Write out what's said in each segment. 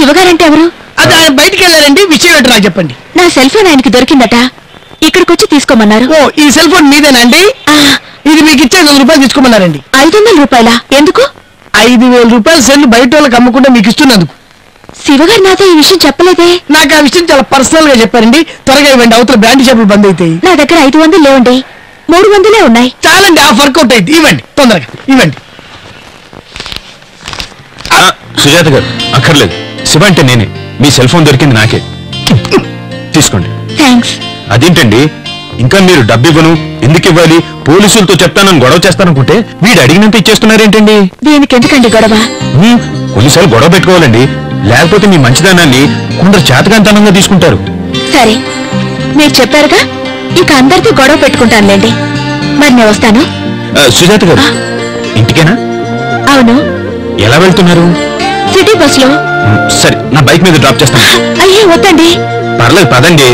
శివగారంటే ఎవరు? అది ఆయన బయటికి వెళ్ళారండి. విషయం ఏంటో నాకు చెప్పండి. నా సెల్ ఫోన్ ఆయనకి దొరికిందట, ఇక్కడికొచ్చి తీసుకోమన్నారు. ఓ, ఈ సెల్ ఫోన్ మీదేనా అండి? ఇది మీకు ఇచ్చే 100 రూపాయలు తీసుకోమన్నారండి. 500 రూపాయలా? ఎందుకు? 5000 రూపాయలు సెల్ బయట వాళ్ళకి అమ్మకుండా మీకు ఇస్తున్నందుకు. శివగారు నాతో ఈ విషయం చెప్పలేదే. నాకు ఆ విషయం చాలా పర్సనల్ గా చెప్పారండి. త్వరగా ఇవ్వండి, అవతల బ్రాండ్ షాపులు బంద్ అవుతాయి. నా దగ్గర 500 లేవండి, 300 ఉన్నాయి. చాలండి, ఆ వర్కౌట్ అయితే ఇవ్వండి, తొందరగా ఇవ్వండి. సుజాత గారు అక్కర్లేదు, శివ అంటే నేనే. మీ సెల్ ఫోన్ దొరికింది నాకే, తీసుకోండి. థ్యాంక్స్. అదేంటండి, ఇంకా మీరు డబ్బు ఇవ్వను, ఎందుకు ఇవ్వాలి, పోలీసులతో చెప్తానని గొడవ చేస్తాననుకుంటే వీడు అడిగినంత ఇచ్చేస్తున్నారేంటండి? దీనికి ఎందుకండి గొడవ? కొన్నిసార్లు గొడవ పెట్టుకోవాలండి, లేకపోతే మీ మంచిదనాన్ని కొందరు చేతకాంతనంగా తీసుకుంటారు. సరే, మీరు చెప్పారుగా, ఇక అందరితో గొడవ పెట్టుకుంటానులేండి. మరి నేను వస్తాను. సుజాత గారు, ఇంటికేనా? అవును. ఎలా వెళ్తున్నారు? సిటీ బస్ లో. సరే, నా బైక్ మీద డ్రాప్ చేస్తాను. అయ్యే వద్దండి. పర్లేదు, పదండి.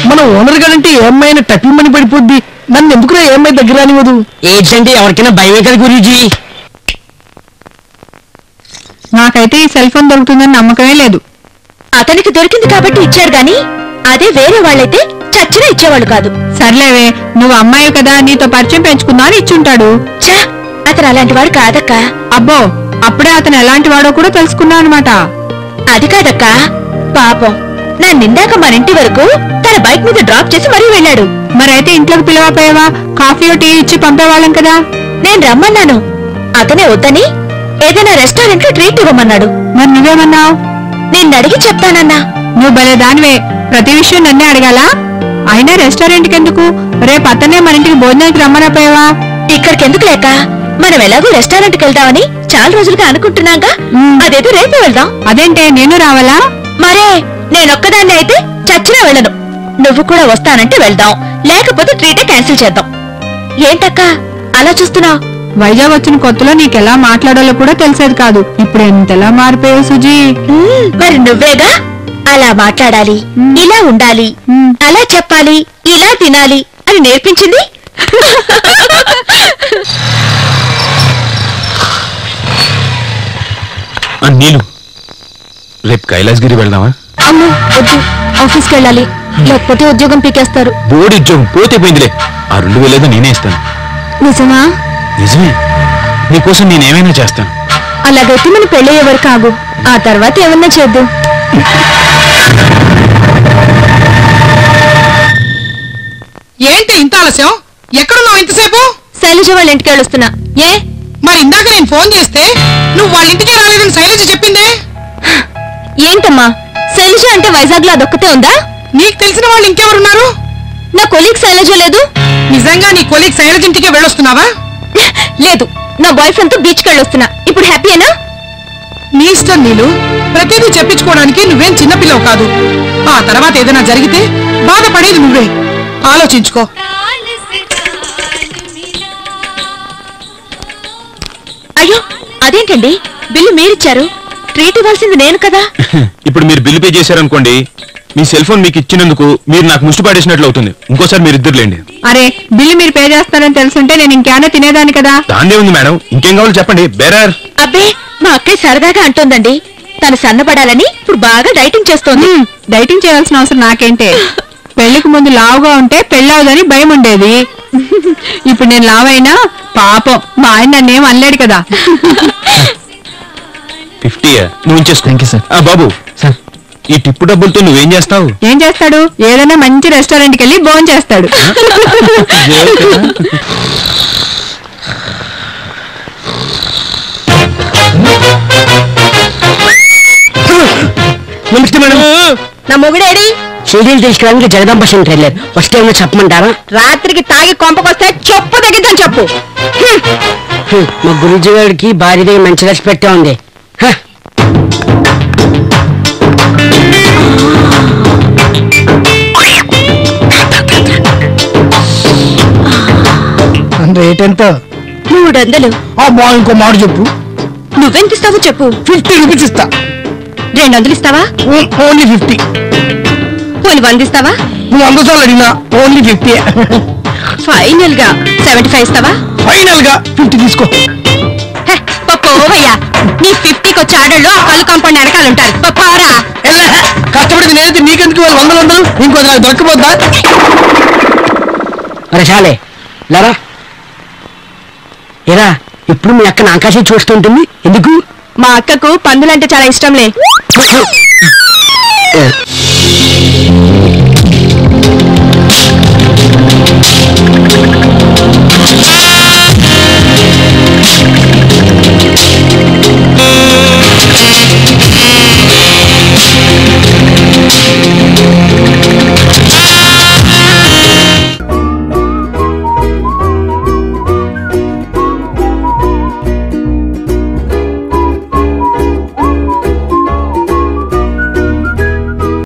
మన ఓనర్ గారంటే ఏమైనా టపిమని పడిపోద్ది. నన్ను ఎందుకురా ఏమై దగ్గర రానివ్వదు. ఏంటంటే ఎవరికైనా భయమే కదా గురూజీ. నాకైతే ఈ సెల్ ఫోన్ దొరుకుతుందని నమ్మకమే లేదు. అతనికి దొరికింది కాబట్టి ఇచ్చాడు గాని, అదే వేరే వాళ్ళైతే చచ్చినా ఇచ్చేవాళ్ళు కాదు. సర్లేవే, నువ్వు అమ్మాయి కదా, నీతో పరిచయం పెంచుకుందా అని ఇచ్చుంటాడు. చా, అతను అలాంటి వాడు కాదక్క. అబ్బో, అప్పుడే అతను ఎలాంటి వాడో కూడా తెలుసుకున్నా అనమాట. అది కాదక్క, పాపం నా నిందాక మన ఇంటి వరకు తన బైక్ మీద డ్రాప్ చేసి మరీ వెళ్ళాడు. మరైతే ఇంట్లోకి పిలవపోయావా? కాఫీయో టీ ఇచ్చి పంపేవాళ్ళం కదా. నేను రమ్మన్నాను, అతనే వద్దని ఏదైనా రెస్టారెంట్ లో ట్రీట్ ఇవ్వమన్నాడు. మరి నువ్వేమన్నావు? నేను అడిగి చెప్తానన్నా. నువ్వు భలే దానివే, ప్రతి విషయం నన్నే అడగాలా? అయినా రెస్టారెంట్ కెందుకు? రేపు అతనే మన ఇంటికి భోజనానికి రమ్మనపోయావా? ఇక్కడికి ఎందుకు లేక, మనం ఎలాగో రెస్టారెంట్కి వెళ్దామని చాలా రోజులుగా అనుకుంటున్నాగా, అదేదో రేపు వెళ్దాం. అదేంటే, నేను రావాలా? మరే, నేనొక్కదాన్ని అయితే చచ్చినా వెళ్ళను. నువ్వు కూడా వస్తానంటే వెళ్దాం, లేకపోతే ట్రీటే క్యాన్సిల్ చేద్దాం. ఏంటక్క అలా చూస్తున్నావు? వైజాగ్ వచ్చిన కొత్తలో నీకెలా మాట్లాడాలో కూడా తెలిసేది కాదు. ఇప్పుడు ఎంతలా మారిపోయావు సుజీ. మరి నువ్వేగా అలా మాట్లాడాలి, ఇలా ఉండాలి, అలా చెప్పాలి, ఇలా తినాలి అని నేర్పించింది. నీలు, రేపు కైలాసగిరి వెళ్దామా? అమ్మో వద్దు, ఆఫీస్కి వెళ్ళాలి, లేకపోతే ఉద్యోగం పీకేస్తారు. బోర్డు ఉద్యోగం పోతే పోయిందిలే, ఆ 2000 నేనే ఇస్తాను. నిజమా? నిజమే, నీకోసం నేనేమైనా చేస్తాను. అలాగైతే మన పెళ్లి ఎవరు కాగు, ఆ తర్వాత ఏమన్నా చేద్దాం. ఏంటి ఇంత ఆలస్యం? ఎక్కడున్నావు ఇంతసేపు? శైలజ వాళ్ళ ఇంటికి వెళ్ళొస్తున్నా. ఏ? మరి ఇందాక నేను ఫోన్ చేస్తే నువ్వు వాళ్ళ ఇంటికే రాలేదని శైలజ చెప్పిందే. ఏంటమ్మా, శైలజ అంటే వైజాగ్ లో అదొక్కతే ఉందా? నీకు తెలిసిన వాళ్ళు ఇంకెవరున్నారు? నా కొలీగ్ శైలజ లేదు. నిజంగా నీ కొలీగ్ శైలజ ఇంటికే వెళ్ళొస్తున్నావా? లేదు, నా బాయ్ ఫ్రెండ్ తో బీచ్ కి వెళ్ళొస్తున్నా. ఇప్పుడు హ్యాపీయేనా? నీ ఇష్టం నీలు, ప్రతిదీ చెప్పించుకోవడానికి నువ్వేం చిన్నపిల్లవు కాదు. ఆ తర్వాత ఏదైనా జరిగితే బాధపడేది నువ్వే. ఆలోచించుకో. అయ్యో, అదేంటండి, బిల్లు మీరిచ్చారు, ట్రీట్ ఇవ్వాల్సింది నేను కదా. ఇప్పుడు మీరు బిల్లు పే చేశారనుకోండి, మీ సెల్ ఫోన్ మీకు ఇచ్చినందుకు మీరు నాకు ముష్టి పాడేసినట్లు అవుతుంది. ఇంకోసారి మీరు ఇద్దరులేండి. అరే, బిల్లు మీరు పే చేస్తారని తెలుసుంటే నేను ఇంకేమైనా తినేదాన్ని కదా. దాన్నే ఉంది మేడం, ఇంకేం కావాలో చెప్పండి. బేరర్. అబ్బే, మా అక్కయ్య సరదాగా అంటోందండి, తను సన్నబడాలని ఇప్పుడు బాగా డైటింగ్ చేస్తోంది. డైటింగ్ చేయాల్సిన అవసరం నాకేంటే? పెళ్లికి ముందు లావుగా ఉంటే పెళ్ళవదని భయం ఉండేది. ఇప్పుడు నేను లావైనా పాపం మా ఆయన నన్నేం అనలేడు కదా. 50 నువ్వు ఉంచేసుకో. బాబు సార్, ఈ టిప్పు డబ్బులతో నువ్వేం చేస్తావు? ఏం చేస్తాడు? ఏదైనా మంచి రెస్టారెంట్కి వెళ్ళి భోజనం చేస్తాడు. నా మొగుడేడి? షెడ్యూల్ తీసుకురావడానికి జగదాంబ సెంటర్ వెళ్ళారు. వస్తే ఏమన్నా చెప్పమంటారా? రాత్రికి తాగి కొంపకొస్తే చెప్పు తగ్గిద్దని చెప్పు. మా గురుజీ గారికి భార్య దగ్గర మంచి రెస్పెక్ట్ ఉంది. రేట్ ఎంత? 300. ఇంకో మాట చెప్పు. నువ్వెంత ఇస్తావు చెప్పు. 50 రూపీస్ ఇస్తా. 200 ఇస్తావా? ఓన్లీ 50. పోనీ 100 ఇస్తావా? నువ్వు 100 సార్లు అడిగినా ఓన్లీ 50. ఫైనల్ గా 75 ఇస్తావా? ఫైనల్ గా 50 తీసుకో. పోవయ్యా. ఆడళ్ళు ఆ కళ్ళు కాంపౌండ్ వెనకాల ఉంటారు పారా. కష్టపడింది నేనైతే నీకెందుకు వాళ్ళు 100 ఇంకో నాకు దొరకపోద్దా? అరే చాలే లేరా ఏరా ఇప్పుడు మీ అక్కని ఆకాశం చూస్తుంటుంది ఎందుకు? మా అక్కకు పందులంటే చాలా ఇష్టంలే.